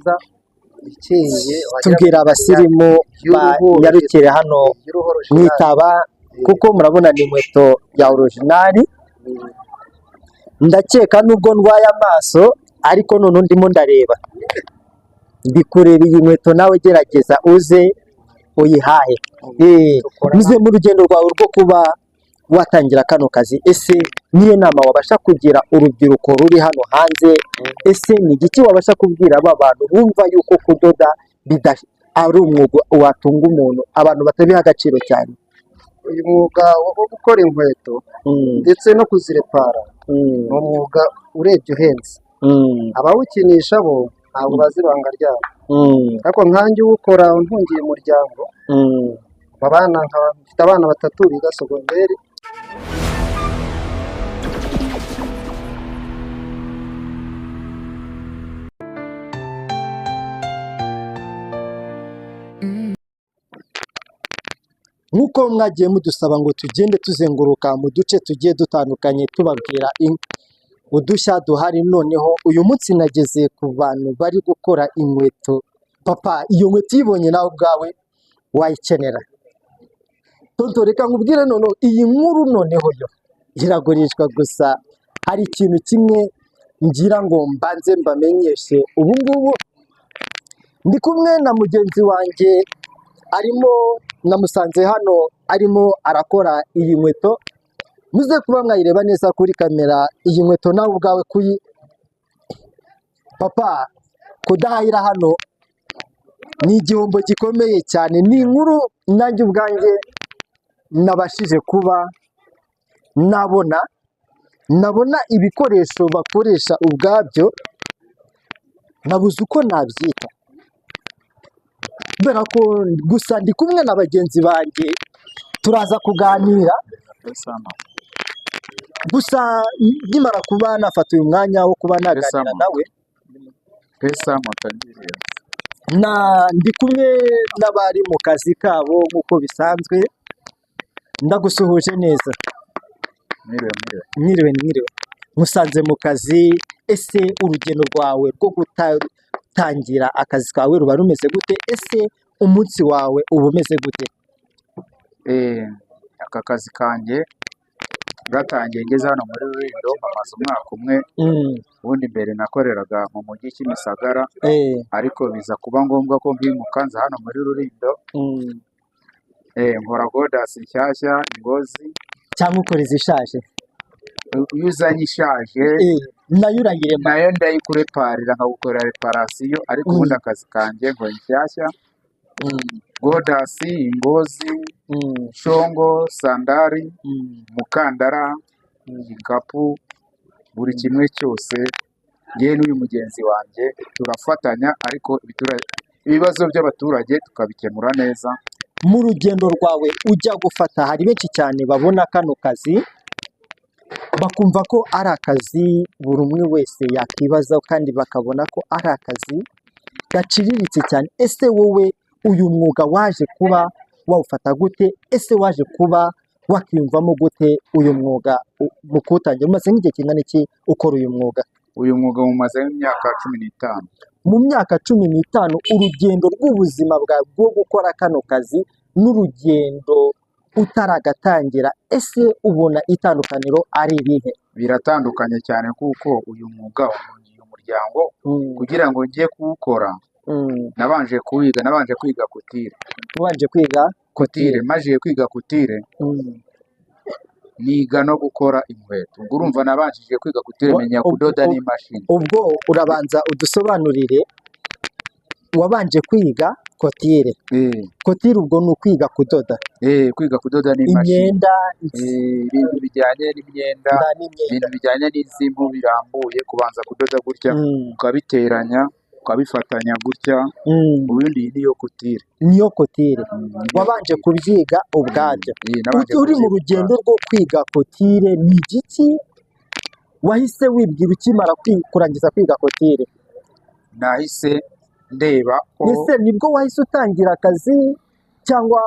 nziza ikeye tubwira abasirimu banyarukire hano mwitaba kuko murabona ni inkweto ya originali ndakeka nubwo ndwaye amaso ariko none ndimo ndareba ndi kureba iyi nkweto nawe gerageza uze uyihahe uze mu rugendo rwawe rwo kuba watangira kano kazi ese niyo nama wabasha kugira urubyiruko ruri hano hanze ese ni igiki wabasha kubwira aba bantu bumva yuko kudoda ari umwuga watunga umuntu abantu batabiha agaciro cyane uyu mwuga wo gukora inkweto ndetse no kuzirepara ni umwuga urebye uhenze abawukinisha bo ntabwo bazi ibanga ryabo ariko nkanjye uwukora ntungiye umuryango mfite abana 3 biga segonderi nk'uko mwagiye mudusaba ngo tugende tuzenguruka mu duce tugiye dutandukanye tubabwira udushya duhari noneho uyu munsi nageze ku bantu bari gukora inkweto papa iyo nkweto uyibonye nawe ubwawe wayikenera tonto reka nkubwire none iyi nkuru noneho yo iragurishwa gusa hari ikintu kimwe ngira ngo mbanze mbamenyeshe ubu ngubu ndi kumwe na mugenzi wanjye arimo namusanze hano arimo arakora iyi nkweto muze kuba mwayireba neza kuri kamera iyi nkweto nawe ubwawe papa kudahahira hano ni igihombo gikomeye cyane ni inkuru nanjye ubwanjye nabashije kuba nabona ibikoresho bakoresha ubwabyo nabuze uko nabyita kubera ko gusa ndi kumwe na bagenzi banjye turaza kuganira gusa nkimara kuba nafata uyu mwanya wo kuba naganira nawe ndi kumwe n'abari mu kazi kabo nk'uko bisanzwe ndagusuhuje neza mwiriwe musanze mu kazi ese urugendo rwawe rwo gutangira akazi kawe ruba rumeze gute ese umunsi wawe uba umeze gute aka kazi kanjye gatangiye ngeze hano muri Rulindo hamaze umwaka umwe ubundi mbere nakoreraga mu mujyi Kimisagara ariko biza kuba ngombwa ko mbimuka nza hano muri Rulindo nkora godasi nshyashya ingozi cyangwa ukora izishaje iyo uzanye ishaje nayo ndayikureparira nkagukorera reparasiyo ariko ubundi akazi kanjye nkora inshyashya godasi ingozi shongo sandari mukandara igikapu buri kimwe cyose ngewe n'uyu mugenzi wanjye turafatanya ariko ibibazo by'abaturage tukabikemura neza mu rugendo rwawe ujya gufata hari benshi cyane babona kano kazi bakumva ko ari akazi buri umwe wese yakwibazaho kandi bakabona ko ari akazi gaciriritse cyane ese wowe uyu mwuga waje kuba wawufata gute ese waje kuba wakwiyumvamo gute uyu mwuga mu kuwutangira umaze nk'igihe kingana iki ukora uyu mwuga mumaze imyaka 15 mu myaka 15 urugendo rw'ubuzima bwawe bwo gukora kano kazi n'urugendo utaragatangira ese ubona itandukaniro ari irihe biratandukanye cyane kuko uyu mwuga ungiye umuryango kugira ngo ngiye kuwukora nabanje kwiga kutire maze kwiga kutire niga no gukora inkweto ubwo urumva nabanjije kwiga kutire menya kudoda n'imashini ubwo urabanza udusobanurire wabanje kwiga kotire ubwo ni ukwiga kudoda kwiga kudoda n'imashini imyenda ibintu bijyanye n'imyenda ibintu bijyanye n'izimpu birambuye kubanza kudoda gutya ukabiteranya ukabifatanya gutya ubundi niyo kotire wabanje kubyiga ubwabyo uri mu rugendo rwo kwiga kotire ni igiki wahise wibwira ukimara kurangiza kwiga kotire nahise ndeba ko ese nibwo wahise utangira akazi cyangwa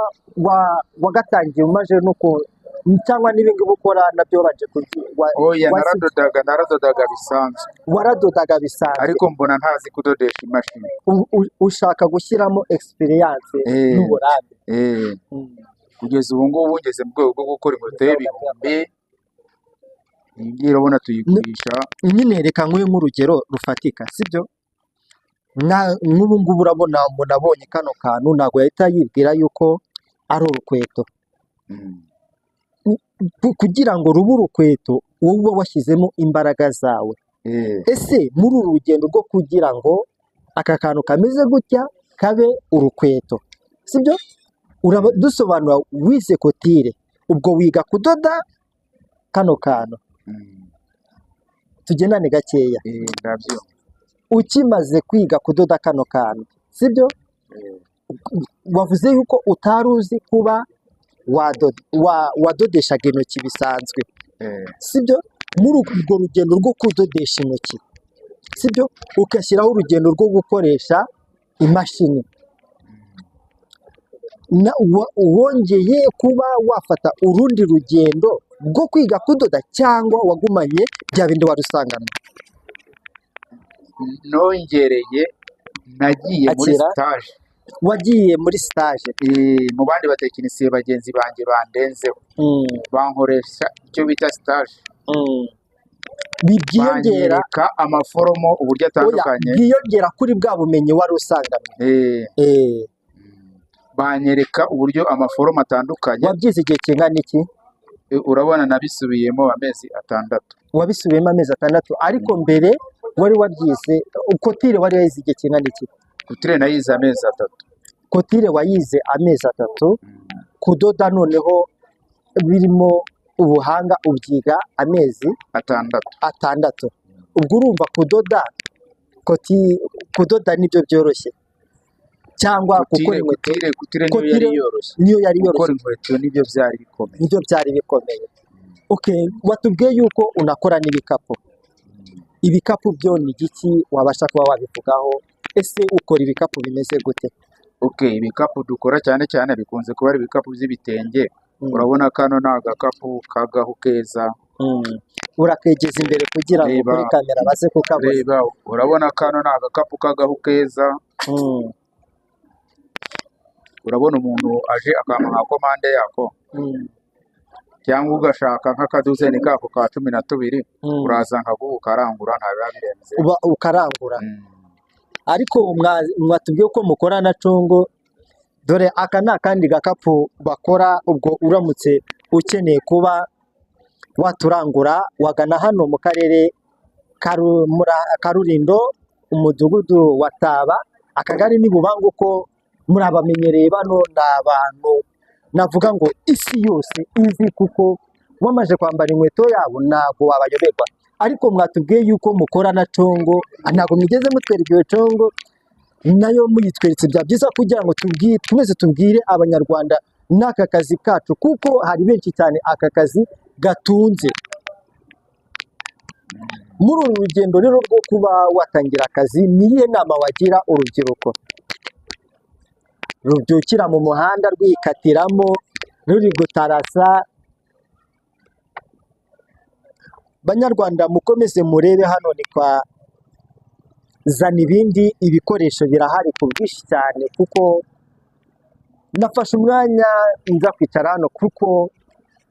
wagatangiye umaze cyangwa n'ibingi gukora nabyo baje oya naradodaga bisanzwe waradodaga bisanzwe ariko mbona ntazi kudodesha imashini. ushaka gushyiramo experience n'uburambe. Kugeza ubu ngubu ngeze mu rwego rwo gukora inkweto y'ibihumbi, iyi ngiyi urabona tuyigurisha. Nyine reka nk'uyu nk'urugero rufatika sibyo, nk'ubu ngubu urabona umuntu abonye kano kantu ntabwo yahita yibwira yuko ari urukweto. Kugira ngo rube urukweto wowe uba washyizemo imbaraga zawe. Ese muri uru rugendo rwo kugira ngo aka kantu kameze gutya kabe urukweto sibyo, dusobanura wize kotire, ubwo wiga kudoda kano kantu. Tugendane gakeya. Ukimaze kwiga kudoda kano kantu sibyo, wavuze yuko utari uzi kuba wadodeshaga intoki bisanzwe sibyo. Muri urwo rugendo rwo kudodesha intoki sibyo, ugashyiraho urugendo rwo gukoresha imashini, wongeye kuba wafata urundi rugendo rwo kwiga kudoda cyangwa wagumanye bya bindi wari usanganywe? Nongereye, nagiye muri stage. Wagiye muri stage mu bandi batekinisiye bagenzi banjye bandenzeho, bankoresha icyo bita stage. Byiyongera amaforomo uburyo atandukanye, byiyongera kuri bwa bumenyi wari usanganywe. Banyereka uburyo amaforomo atandukanye. Wabyize igihe kingana iki? Urabona nabisubiyemo amezi 6. Wabisubiyemo amezi 6, ariko mbere wari wabyize kotire wari wayize igihe kingana iki? Kotire nayize amezi 3. Kotire wayize amezi 3, kudoda noneho birimo ubuhanga ubyiga amezi 6. Ubwo urumva kudoda nibyo byoroshye cyangwa gukora inkweto? Kotire niyo yari yoroshye. Gukora inkweto nibyo byari bikomeye. Okay, watubwiye yuko unakora n'ibikapu. Ibikapu byo ni igiki wabasha kuba wabivugaho? Ese ukora ibikapu bimeze gute? Okay, ibikapu dukora cyane cyane bikunze kuba ari ibikapu by'ibitenge. Urabona kano ni agakapu kagahu keza. Urakegeza imbere kugira ngo kuri kamera baze kukabona. Reba, urabona kano ni agakapu kagahu keza. Urabona umuntu aje akamuha komande yako, cyangwa ugashaka nk'akaduzeni kako ka 12, uraza nkaguha ukarangura, nta biba birenze. Ukarangura. Ariko mwatubwiye ko mukora na congo, dore aka ni akandi gakapu bakora. Ubwo uramutse ukeneye kuba waturangura wagana hano mu karere ka Rulindo, umudugudu wa Taba, akagari ni Bubanguko. Muri abamenyereye bano ni abantu navuga ngo isi yose izi, kuko wamaje kwambara inkweto yabo ntabwo wabayoberwa. Ariko mwatubwiye yuko mukora na congo, ntabwo mwigeze mutwereka iyo congo nayo muyitweretse. Bya byiza kugira ngo twese tubwire abanyarwanda n'aka kazi kacu, kuko hari benshi cyane aka kazi gatunze. Muri uru rugendo rero rwo kuba watangira akazi, niyihe nama wagira urubyiruko rubyukira mu muhanda rwikatiramo ruri gutarasa? Banyarwanda mukomeze murebe, hano ni kwa Zana Ibindi, ibikoresho birahari ku bwinshi cyane, kuko nafashe umwanya nza kwicara hano kuko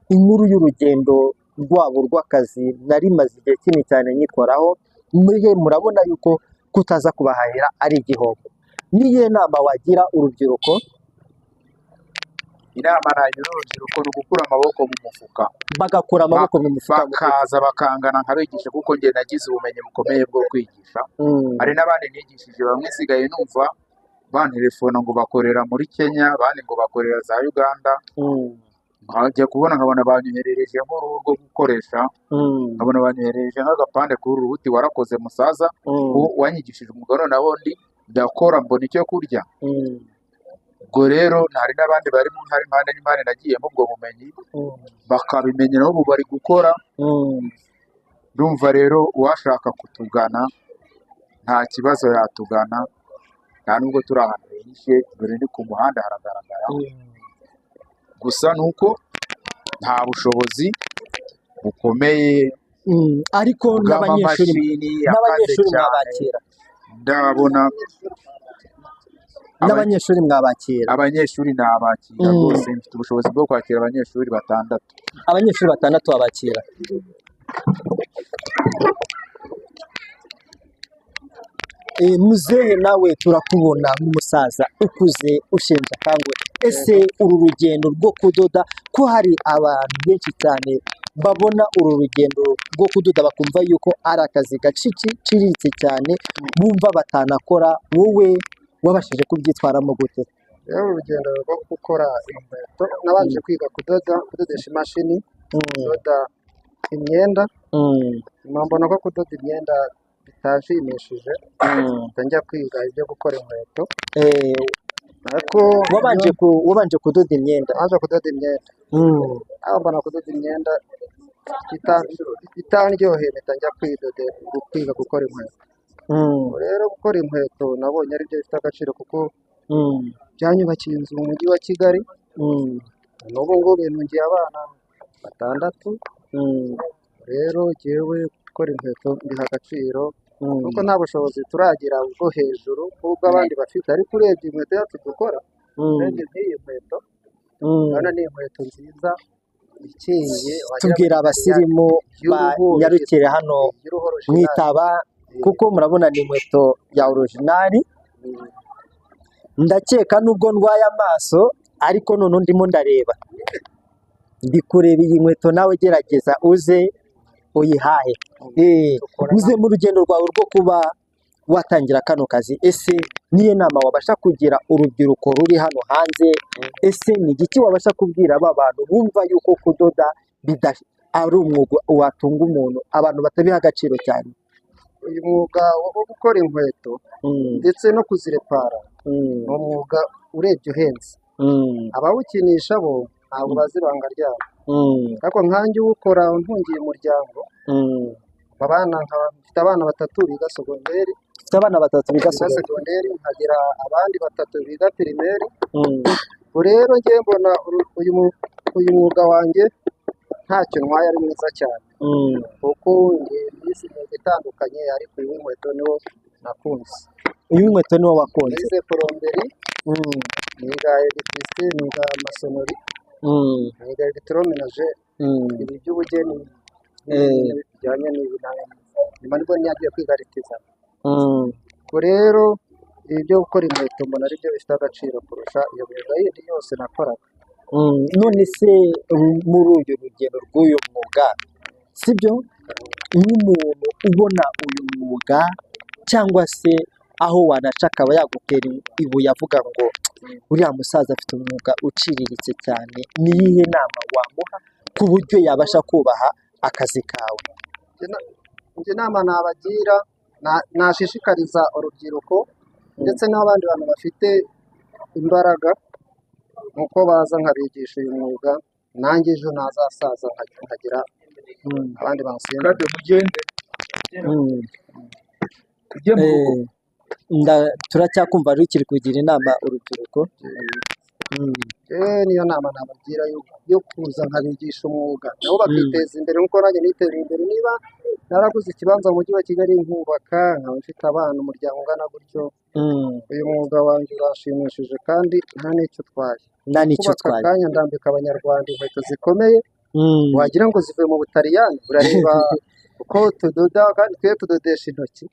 inkuru y'urugendo rwabo rw'akazi nari maze igihe kinini cyane nyikoraho. Murabona yuko kutaza kubahahira ari igihombo. Niyihe nama wagira urubyiruko? Inama nagira urubyiruko ni ugukura amaboko mu mufuka, bagakura amaboko mu mufuka, bakaza bakangana nkabigisha, kuko njye nagize ubumenyi bukomeye bwo kwigisha. Hari n'abandi nigishije, bamwe sigaye numva bantelefona ngo bakorera muri Kenya, abandi ngo bakorera za Uganda. Nkajya kubona nkabona banyoherereje nk'uruhu rwo gukoresha, nkabona banyoherereje nk'agapande kuri uru ruti, warakoze musaza, wanyigishije umwuga, none nabundi ndakora mbona icyo kurya. Ubwo rero hari n'abandi bari mu ntara impande n'impande nagiyemo ubwo bumenyi, bakabimenyera ubu bari gukora. Ndumva rero uwashaka kutugana nta kibazo yatugana, nta nubwo turi ahantu hihishe, dore ni ku muhanda haragaragara. Gusa nuko nta bushobozi bukomeye ariko n'abanyeshuri bw'amamashini akaze cyane. mwabakira Ndabona n'abanyeshuri mwabakira abanyeshuri nabakira rwose, mfite ubushobozi bwo kwakira abanyeshuri 6. abanyeshuri 6 babakira. Muzehe nawe turakubona nk'umusaza ukuze ushinja kangwe, ese uru rugendo rwo kudoda ko hari abantu benshi cyane babona uru rugendo rwo kudoda bakumva yuko ari akazi gaciriritse cyane bumva batanakora, wowe wabashije kubyitwaramo gute? rero urugendo rwo gukora inkweto nabanje kwiga kudodesha imashini, kudoda imyenda, mbona ko kudoda imyenda bitashimishije, njya kwiga ibyo gukora inkweto. Ariko wabanje kudoda imyenda? Naje kudoda imyenda, mbona kudoda imyenda bitanryoheye, mpita njya kwiga gukora inkweto. Rero gukora inkweto nabonye ari byo bifite agaciro, kuko byanyubakiye inzu mu mujyi wa Kigali. N'ubu ngubu ntungiye abana 6. Rero jyewe gukora inkweto mbiha agaciro, kuko nta bushobozi turagira bwo hejuru nk'ubwo abandi bafite, ariko urebye inkweto yacu dukora, urebye nk'iyi nkweto, urabona ni inkweto nziza ikeye. Tubwira abasirimu banyarukire hano mwitaba, kuko murabona ni inkweto ya originali. Ndakeka nubwo ndwaye amaso, ariko none ndimo ndareba, ndi kureba iyi nkweto, nawe gerageza uze uyihahe. Uze mu rugendo rwawe rwo kuba watangira kano kazi, ese niyo nama wabasha kugira urubyiruko ruri hano hanze? Ese ni igiki wabasha kubwira aba bantu bumva yuko kudoda ari umwuga watunga umuntu, abantu batabiha agaciro cyane? Uyu mwuga wo gukora inkweto ndetse no kuzirepara ni umwuga urebye uhenze. Abawukinisha bo ntabwo bazi ibanga ryabo, ariko nkanjye uwukora ntungiye umuryango. Mfite abana 3 biga segonderi. Ufite abana 3 biga segonderi, nkagira abandi 3 biga pirimeri. Rero njye mbona uyu mwuga wanjye ntacyo ntwaye, ari mwiza cyane, kuko ngiye imyuga itandukanye, ariko uyu w'inkweto niwo nakunze. Uyu w'inkweto niwo wakunze? Nize poromberi, niga elegitirisite, niga masonori, niga elegitoromenaje, ibi by'ubugeni bijyanye nyuma nibwo nagiye kwiga elegitirizasiyo. Rero ibi byo gukora inkweto mbona ari byo bifite agaciro kurusha iyo myuga yindi yose nakoraga. None se muri uyu rugendo rw'uyu mwuga, sibyo, nk'umuntu ubona uyu mwuga cyangwa se aho wanaca akaba yagutera ibuye avuga ngo uriya musaza afite umwuga uciriritse cyane, ni iyihe nama wamuha ku buryo yabasha kubaha akazi kawe? Njye inama nabagira, nashishikariza urubyiruko ndetse n'abandi bantu bafite imbaraga, nuko baza nkabigisha uyu mwuga, nanjye ejo nazasaza nkagira abandi bansimba. Turacyakumva rukiri kugira inama urubyiruko. Niyo nama nabagira yo kuza nkabigisha umwuga, nabo bakiteza imbere nk'uko nanjye niteza imbere. Niba naraguze ikibanza mu mujyi wa Kigali nkubaka, nkaba mfite abana, umuryango ungana gutyo, uyu mwuga wanjye urashimishije kandi nta n'icyo utwaye. Kubaka akanya ndambika abanyarwanda inkweto zikomeye, wagira ngo zivuye mu Butaliyani. Urareba uko tudoda, kandi twe tudodesha intoki.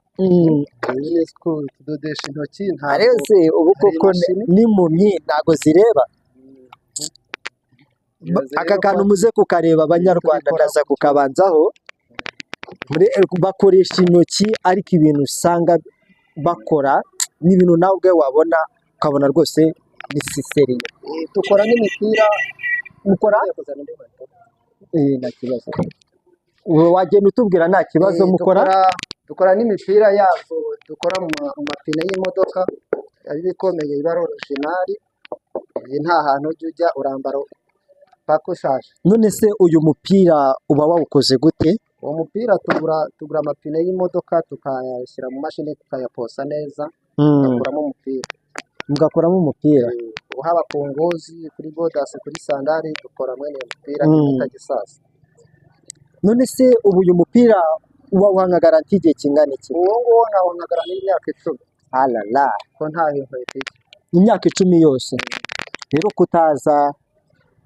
Tudodesha intoki, areze ubu koko n'impumyi ntago zireba. Aka kantu muze kukareba abanyarwanda, ndaza kukabanzaho. Bakoresha intoki, ariko ibintu usanga bakora ni ibintu nawe ubwe wabona ukabona rwose ni siseriye. Dukora n'imipira. Mukora? Nta kibazo. Wagenda utubwira nta kibazo mukora? Dukora n'imipira yazo, dukora mu mapine y'imodoka, ari bikomeye, iba ari originali. Iyi nta hantu ujya urambara paka ushaje. None se uyu mupira uba wawukoze gute? Uwo mupira tugura amapine y'imodoka, tukayashyira mu mashini, tukayaposa neza, tugakuramo umupira. Mugakoramo umupira? haba ku ngozi, kuri bodasi, kuri sandari dukora mwene iyo mupira itagisaza. None se ubu uyu mupira uba nka garanti igihe kingana iki? Uwo nguwo nawuha garanti y'imyaka 10. Alala, ko nta inkweto iki. Imyaka 10 yose. Rero kutaza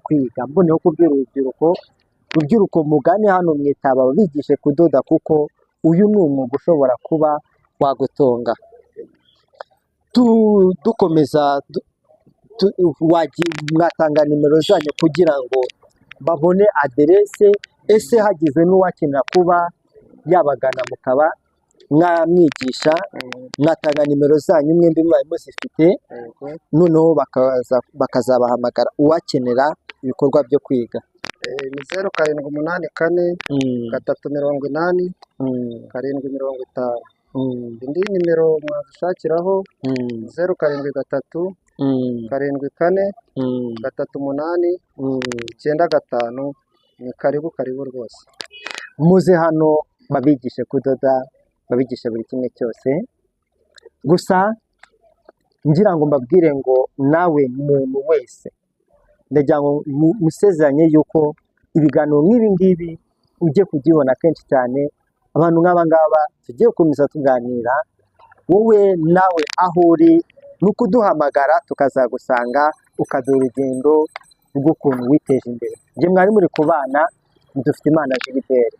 kwiga mboneho kubwira urubyiruko mugane hano mwitaba bigishe kudoda, kuko uyu ni umwuga ushobora kuba wagutunga. Dukomeza mwatanga nimero zanyu kugira ngo babone aderese, ese hagize n'uwakenera kuba yabagana mukaba mwamwigisha, mwatanga nimero zanyu mwembi mwari muzifite, noneho bakazabahamagara uwakenera ibikorwa byo kwiga. Ni 0784 380 750. Indi nimero mwazishakiraho 073 74 38 95. Ni karibu rwose. Muze hano babigishe kudoda, babigishe buri kimwe cyose. Gusa ngira ngo mbabwire ngo nawe muntu wese ndagira ngo musezeranye yuko ibiganiro nk'ibi ngibi ujye kugibona kenshi cyane. Abantu nk'aba ngaba tugiye gukomeza tuganira, wowe nawe aho uri ni ukuduhamagara tukazagusanga ukaduha urugendo rw'ukuntu witeje imbere. Njye mwari muri kubana Dufite Imana Gilbert.